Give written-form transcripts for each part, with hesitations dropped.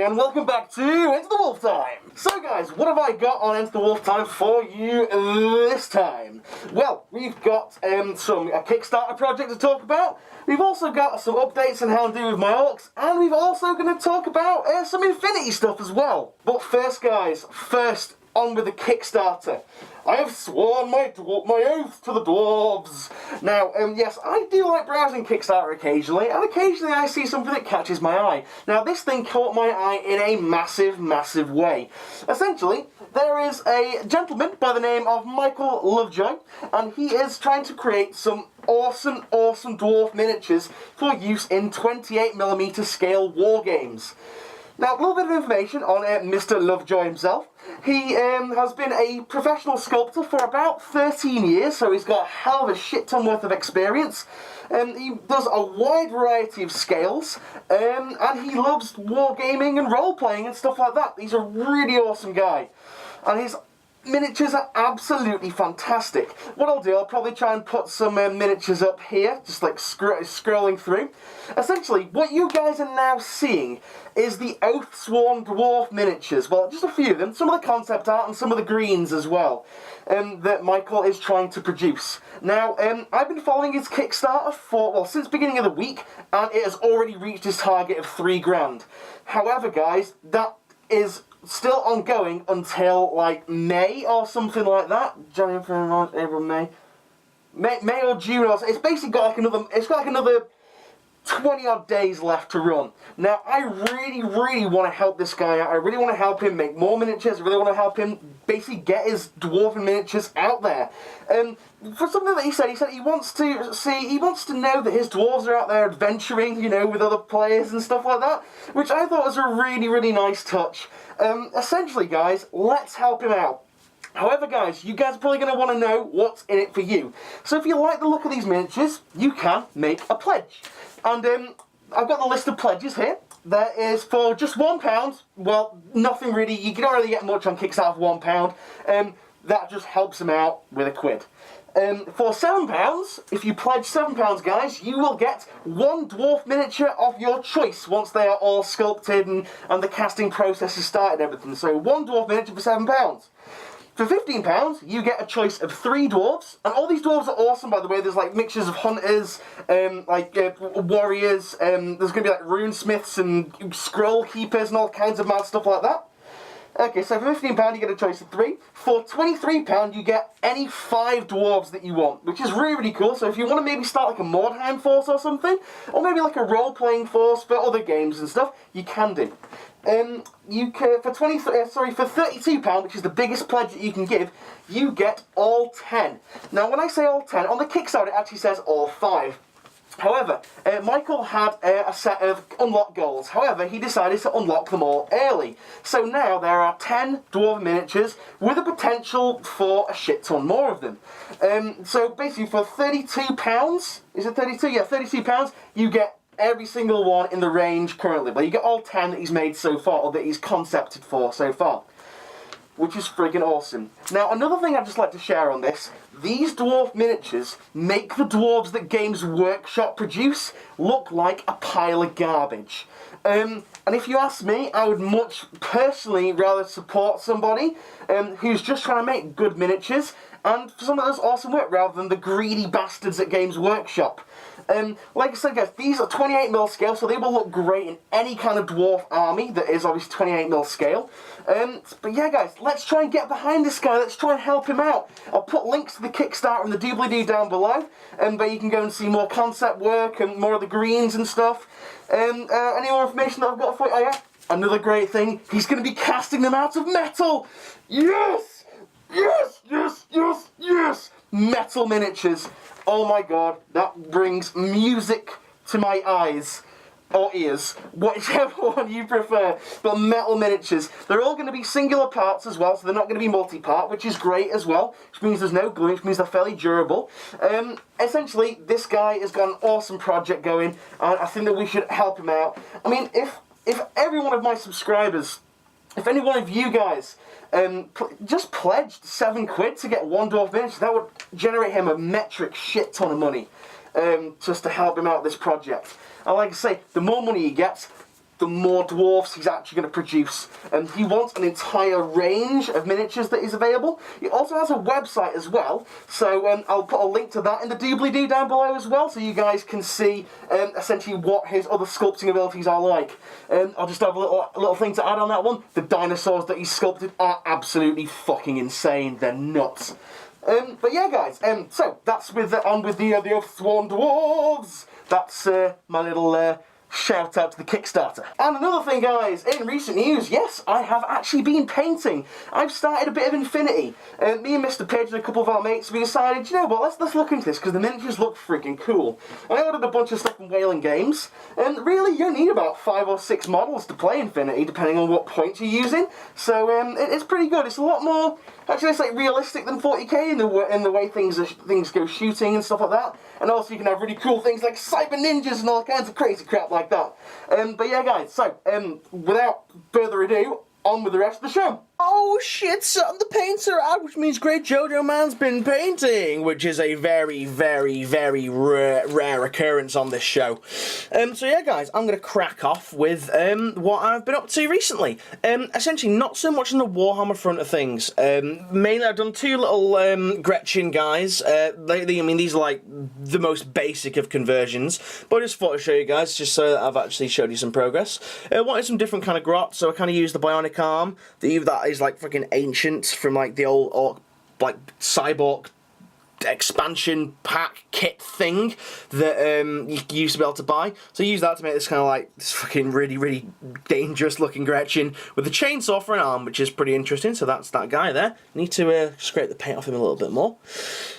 And welcome back to Enter the Wolf Time! So guys, what have I got on Enter the Wolf Time for you this time? Well, we've got a Kickstarter project to talk about, we've also got some updates on how to do with my orcs, and we've also going to talk about some Infinity stuff as well. But first guys, on with the Kickstarter. I have sworn my oath to the dwarves. Now, yes, I do like browsing Kickstarter occasionally, and occasionally I see something that catches my eye. Now, this thing caught my eye in a massive, massive way. Essentially, there is a gentleman by the name of Michael Lovejoy, and he is trying to create some awesome dwarf miniatures for use in 28mm scale war games. Now, a little bit of information on Mr. Lovejoy himself. He has been a professional sculptor for about 13 years, so he's got a hell of a shit ton worth of experience. He does a wide variety of scales, and he loves wargaming and role-playing and stuff like that. He's a really awesome guy. And his miniatures are absolutely fantastic. What I'll do, I'll probably try and put some miniatures up here, just like scrolling through. Essentially, what you guys are now seeing is the Oathsworn Dwarf miniatures. Well, just a few of them, some of the concept art and some of the greens as well, that Michael is trying to produce. Now, I've been following his Kickstarter since beginning of the week, and it has already reached his target of $3,000. However, guys, that is still ongoing until like May or something like that. January, February, March, April, May or June or so. It's basically got like another 20 odd days left to run. Now, I really want to help this guy out. I really want to help him make more miniatures. I really want to help him basically get his dwarven miniatures out there. For something that he said he wants to know that his dwarves are out there adventuring, you know, with other players and stuff like that, which I thought was a really nice touch. Essentially, guys, let's help him out. However, guys, you guys are probably going to want to know what's in it for you. So if you like the look of these miniatures, you can make a pledge. And I've got the list of pledges here. There is for just £1. Well, nothing really. You don't really get much on Kickstarter for £1. That just helps them out with a quid. For £7, if you pledge £7, guys, you will get one dwarf miniature of your choice once they are all sculpted and the casting process has started and everything. So one dwarf miniature for £7. For £15, you get a choice of 3 dwarves, and all these dwarves are awesome, by the way. There's like mixtures of hunters, warriors, there's going to be like runesmiths and scroll keepers and all kinds of mad stuff like that. Okay, so for £15 you get a choice of 3. For £23 you get any 5 dwarves that you want, which is really cool. So if you want to maybe start like a Mordheim force or something, or maybe like a role-playing force for other games and stuff, you can do. For £32, which is the biggest pledge that you can give, you get all 10. Now, when I say all 10, on the Kickstarter it actually says all 5. However, Michael had a set of unlock goals. However, he decided to unlock them all early. So now there are 10 dwarven miniatures with a potential for a shit ton more of them. So basically for £32, is it 32? Yeah, £32, you get every single one in the range currently. But you get all 10 that he's made so far, or that he's concepted for so far, which is friggin' awesome. Now, another thing I'd just like to share on this, these dwarf miniatures make the dwarves that Games Workshop produce look like a pile of garbage. And if you ask me, I would much personally rather support somebody who's just trying to make good miniatures and for some of those awesome work rather than the greedy bastards at Games Workshop. Like I said, guys, these are 28mm scale, so they will look great in any kind of dwarf army that is obviously 28mm scale. But yeah, guys, let's try and get behind this guy. Let's try and help him out. I'll put links to the Kickstarter and the doobly-doo down below, where you can go and see more concept work and more of the greens and stuff. Any more information that I've got for you? Oh yeah, another great thing, he's going to be casting them out of metal! Yes! Yes, yes, yes, yes! metal miniatures. Oh my god, that brings music to my eyes. Or ears, whichever one you prefer, but metal miniatures. They're all going to be singular parts as well, so they're not going to be multi-part, which is great as well, which means there's no glue, which means they're fairly durable. Essentially, this guy has got an awesome project going, and I think that we should help him out. I mean, if every one of my subscribers, if any one of you guys just pledged £7 to get one dwarf miniature, that would generate him a metric shit ton of money just to help him out with this project. And like I say, the more money he gets, the more dwarfs he's actually going to produce. And he wants an entire range of miniatures that is available. He also has a website as well, so I'll put a link to that in the doobly-doo down below as well, so you guys can see essentially what his other sculpting abilities are like. I'll just have a little thing to add on that one. The dinosaurs that he's sculpted are absolutely fucking insane. They're nuts. But yeah, guys, so that's on with the Oathsworn Dwarves. That's my little shout out to the Kickstarter. And another thing, guys, in recent news, yes, I have actually been painting. I've started a bit of Infinity. Me and Mr. Page and a couple of our mates, we decided, you know what, let's look into this, because the miniatures look freaking cool. I ordered a bunch of stuff from Whaling Games, and really you need about 5 or 6 models to play Infinity, depending on what points you're using. So it's pretty good. It's a lot more, actually it's like realistic than 40k in the way things go shooting and stuff like that. And also you can have really cool things like cyber ninjas and all kinds of crazy crap like that. But yeah, guys, so without further ado, on with the rest of the show. Oh shit, son, the paints are out, which means Great Jojo Man's been painting, which is a very, very, very rare occurrence on this show. So yeah, guys, I'm going to crack off with what I've been up to recently. Essentially, not so much on the Warhammer front of things. Mainly, I've done 2 little Gretchen guys. I mean, these are like the most basic of conversions, but I just thought I'd show you guys, just so that I've actually showed you some progress. I wanted some different kind of grot, so I kind of used the bionic arm. That is like fucking ancient from like the old like cyborg expansion pack kit thing that you used to be able to buy. So I used that to make this kind of like this fucking really, really dangerous looking Gretchen with a chainsaw for an arm, which is pretty interesting. So that's that guy there. Need to scrape the paint off him a little bit more.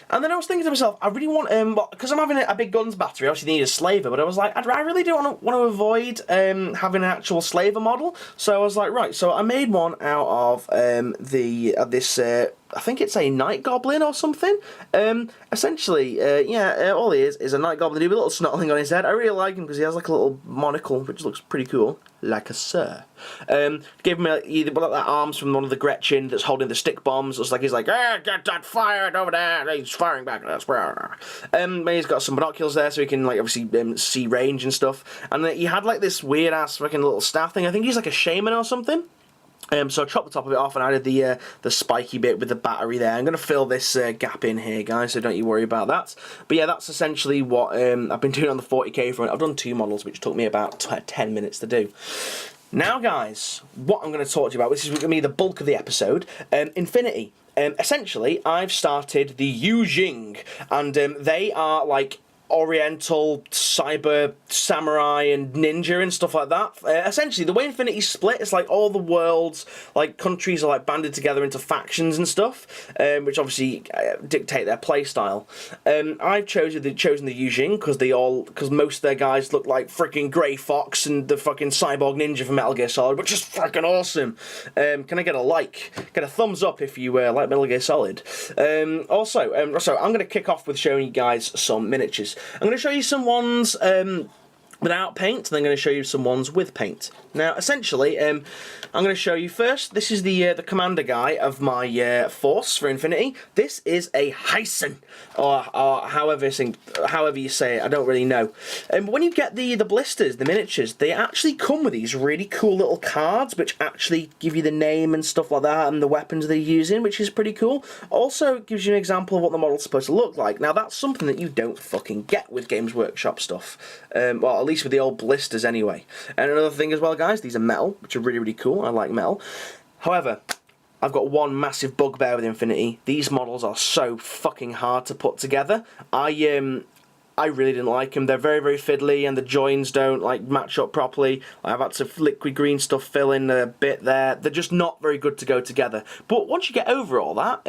And then I was thinking to myself, I really want because I'm having a big guns battery, I obviously need a slaver, but I was like, I really do want to avoid having an actual slaver model. So I was like, right, so I made one out of this I think it's a night goblin or something. Essentially, all he is a night goblin with a little snot thing on his head. I really like him because he has like a little monocle, which looks pretty cool, like a sir. Gave him either that arms from one of the Gretchen that's holding the stick bombs. Looks like he's like, get that fired over there. He's firing back at us. He's got some binoculars there, so he can like obviously see range and stuff. And he had like this weird ass fucking little staff thing. I think he's like a shaman or something. So I chopped the top of it off and added the spiky bit with the battery there. I'm going to fill this gap in here, guys, so don't you worry about that. But yeah, that's essentially what I've been doing on the 40k front. I've done 2 models, which took me about 10 minutes to do. Now, guys, what I'm going to talk to you about, which is going to be the bulk of the episode, Infinity. Essentially, I've started the Yujing, and they are like Oriental, cyber, samurai, and ninja and stuff like that. Essentially, the way Infinity's split, it's like all the worlds, like countries are like banded together into factions and stuff, which obviously dictate their play style. I've chosen the Yujing because most of their guys look like freaking Grey Fox and the fucking cyborg ninja from Metal Gear Solid, which is freaking awesome. Can I get a like? Get a thumbs up if you like Metal Gear Solid. So I'm going to kick off with showing you guys some miniatures. I'm going to show you some ones without paint, and then I'm going to show you some ones with paint. Now, essentially, I'm going to show you first, this is the commander guy of my force for Infinity. This is a Heisen, or however you say it, I don't really know. But when you get the blisters, the miniatures, they actually come with these really cool little cards, which actually give you the name and stuff like that, and the weapons they're using, which is pretty cool. Also, it gives you an example of what the model's supposed to look like. Now, that's something that you don't fucking get with Games Workshop stuff. Well, at least with the old blisters anyway. And another thing as well, guys, these are metal, which are really, really cool. I like metal. However, I've got one massive bugbear with Infinity. These models are so fucking hard to put together. I really didn't like them. They're very, very fiddly, and the joins don't like match up properly. I've had to liquid green stuff fill in a bit there. They're just not very good to go together. But once you get over all that,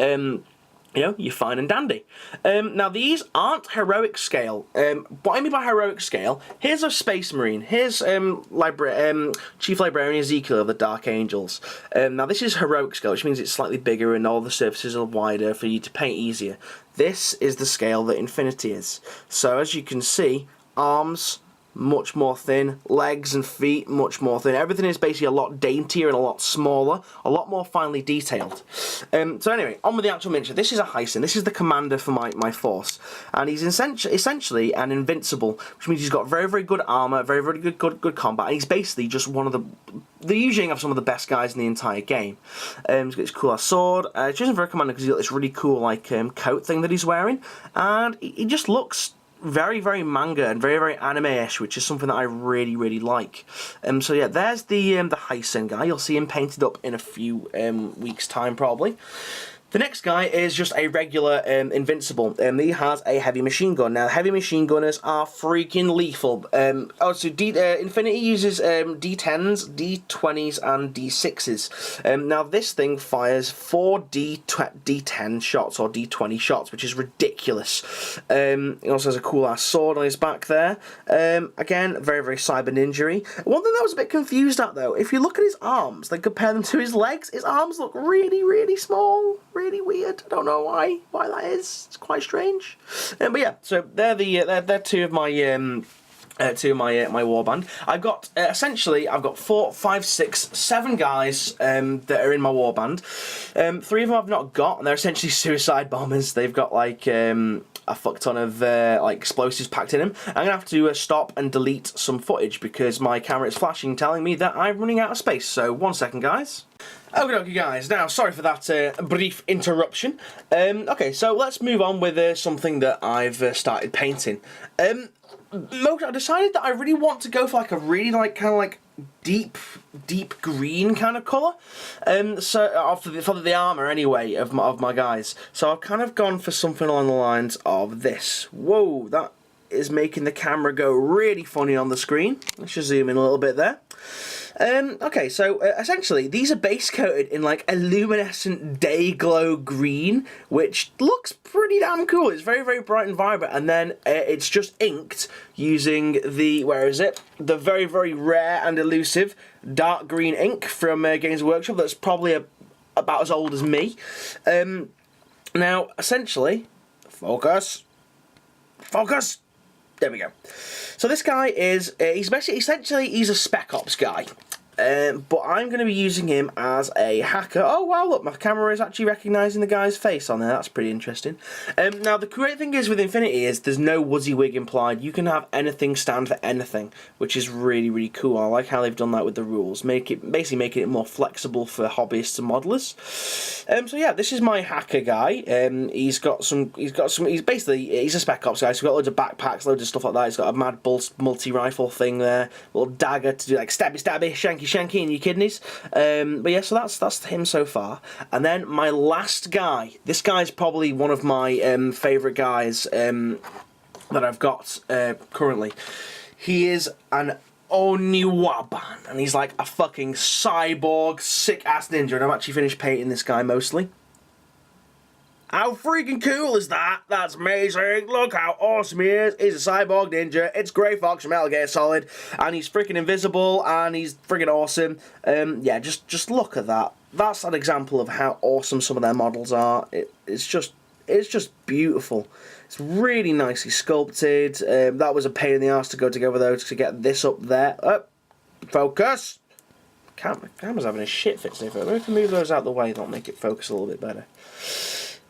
you know, you're fine and dandy. Now, these aren't heroic scale. What I mean by heroic scale, here's a Space Marine. Here's Chief Librarian Ezekiel of the Dark Angels. Now, this is heroic scale, which means it's slightly bigger and all the surfaces are wider for you to paint easier. This is the scale that Infinity is. So, as you can see, arms much more thin, legs and feet much more thin. Everything is basically a lot daintier and a lot smaller, a lot more finely detailed. So anyway, on with the actual miniature. This is a Hyson. This is the commander for my force, and he's essentially an invincible, which means he's got very, very good armor, very, very good combat, and he's basically just one of the... They usually have some of the best guys in the entire game. He's got this cool ass sword. It's just very commander because he's got this really cool like coat thing that he's wearing, and he just looks very, very manga and very, very anime-ish, which is something that I really, really like. So yeah, there's the Hyson guy. You'll see him painted up in a few weeks' time, probably. The next guy is just a regular Invincible. He has a heavy machine gun. Now, heavy machine gunners are freaking lethal. Infinity uses D10s, D20s, and D6s. Now, this thing fires 4 D10 shots, or D20 shots, which is ridiculous. He also has a cool-ass sword on his back there. Again, very, very cyber ninja-y. One thing that I was a bit confused at, though, if you look at his arms, then compare them to his legs, his arms look really, really small. Really weird. I don't know why that is. It's quite strange. But yeah, so they're two of my my warband. I've got essentially I've got 4, 5, 6, 7 guys that are in my warband. 3 of them I've not got, and they're essentially suicide bombers. They've got like a fuck ton of like explosives packed in them. I'm gonna have to stop and delete some footage because my camera is flashing, telling me that I'm running out of space. So 1 second, guys. Okay, guys. Now, sorry for that brief interruption. Okay, so let's move on with something that I've started painting. I decided that I really want to go for like a really like kind of like deep green kind of colour. So for the armour anyway of my guys. So I've kind of gone for something along the lines of this. Whoa, that is making the camera go really funny on the screen. Let's just zoom in a little bit there. Okay, so essentially these are base coated in like a luminescent day glow green, which looks pretty damn cool. It's very, very bright and vibrant, and then it's just inked using the, the very, very rare and elusive dark green ink from Games Workshop. That's probably about as old as me. Now, essentially, focus. There we go. So this guy is, he's a Spec Ops guy. But I'm going to be using him as a hacker. Oh wow, look, my camera is actually recognising the guy's face on there. That's pretty interesting. Now, the great thing is with Infinity is there's no WYSIWYG implied. You can have anything stand for anything, which is really, really cool. I like how they've done that with the rules. Basically making it more flexible for hobbyists and modelers. So yeah, this is my hacker guy. He's a Spec Ops guy, so he's got loads of backpacks, loads of stuff like that. He's got a Mad Bull multi-rifle thing there, little dagger to do like stabby, shanky in your kidneys. But yeah, so that's him so far. And then my last guy. This guy's probably one of my favourite guys that I've got currently. He is an Oniwaban, and he's like a fucking cyborg, sick-ass ninja, and I've actually finished painting this guy mostly. How freaking cool is that? That's amazing. Look how awesome he is. He's a cyborg ninja. It's Grey Fox from Metal Gear Solid, and he's freaking invisible, and he's freaking awesome. Yeah, just look at that. That's an example of how awesome some of their models are. It's just beautiful. It's really nicely sculpted. That was a pain in the ass to go together though to get this up there. Focus. Camera's having a shit fit today. Maybe we can move those out of the way. That'll make it focus a little bit better.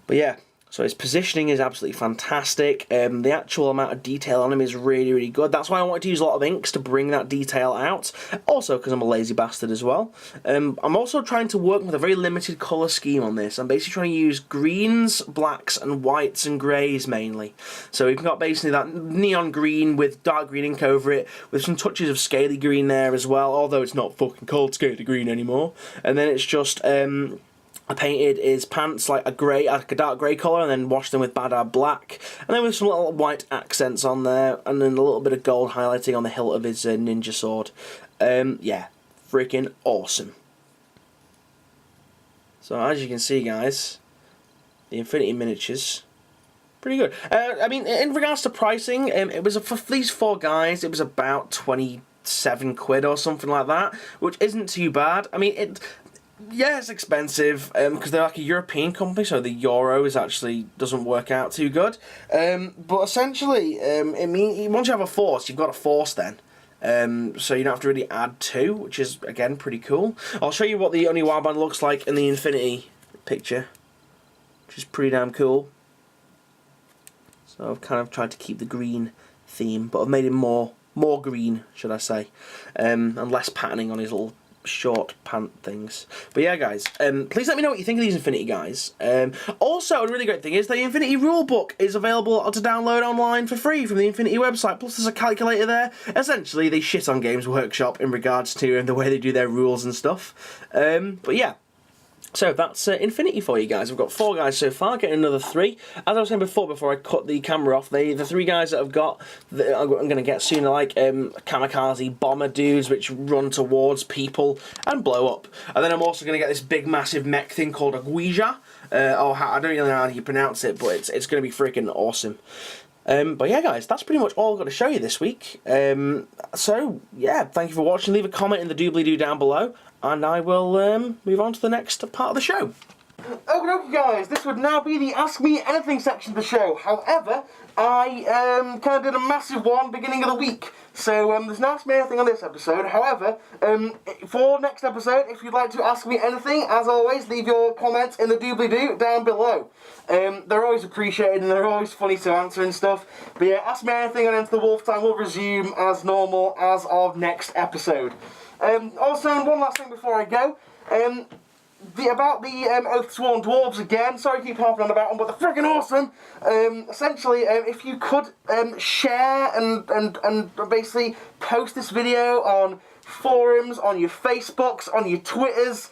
But yeah, so his positioning is absolutely fantastic. The actual amount of detail on him is really, really good. That's why I wanted to use a lot of inks to bring that detail out. Also, because I'm a lazy bastard as well. I'm also trying to work with a very limited colour scheme on this. I'm basically trying to use greens, blacks, and whites and greys mainly. So we've got basically that neon green with dark green ink over it, with some touches of scaly green there as well, although it's not fucking called scaly green anymore. And then it's just... I painted his pants like a dark grey colour, and then washed them with Badab black, and then with some little white accents on there, and then a little bit of gold highlighting on the hilt of his ninja sword. Yeah, freaking awesome. So as you can see, guys, the Infinity miniatures. Pretty good. I mean, in regards to pricing, it was for these 4 guys, it was about 27 quid or something like that, which isn't too bad. I mean, yeah, it's expensive because they're like a European company, so the euro actually doesn't work out too good. But essentially, it means once you have a force, you've got a force then. So you don't have to really add 2, which is again pretty cool. I'll show you what the only warband looks like in the Infinity picture, which is pretty damn cool. So I've kind of tried to keep the green theme, but I've made him more green, should I say, and less patterning on his little short pant things. But yeah, guys, please let me know what you think of these Infinity guys. Also, a really great thing is the Infinity rulebook is available to download online for free from the Infinity website. Plus, there's a calculator there. Essentially, they shit on Games Workshop in regards to the way they do their rules and stuff. But yeah. So that's Infinity for you guys. We've got 4 guys so far, getting another 3. As I was saying before I cut the camera off, the 3 guys that I've got, that I'm going to get soon are like kamikaze bomber dudes which run towards people and blow up. And then I'm also going to get this big massive mech thing called a Guija. I don't really know how you pronounce it, but it's going to be freaking awesome. But yeah, guys, that's pretty much all I've got to show you this week. So, yeah, thank you for watching. Leave a comment in the doobly-doo down below, and I will move on to the next part of the show. Okay, guys, this would now be the Ask Me Anything section of the show. However, I kind of did a massive one beginning of the week. So there's no Ask Me Anything on this episode. However, for next episode, if you'd like to ask me anything, as always, leave your comments in the doobly-doo down below. They're always appreciated and they're always funny to answer and stuff. But yeah, Ask Me Anything and Enter the Wolf Time will resume as normal as of next episode. Also, one last thing before I go. About the Oathsworn Dwarves again, sorry to keep harping on about them, but they're freaking awesome. Essentially, if you could share and basically post this video on forums, on your Facebooks, on your Twitters,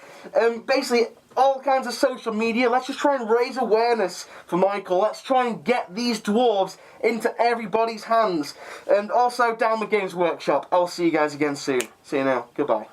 basically all kinds of social media. Let's just try and raise awareness for Michael. Let's try and get these dwarves into everybody's hands. And also down the Games Workshop. I'll see you guys again soon. See you now. Goodbye.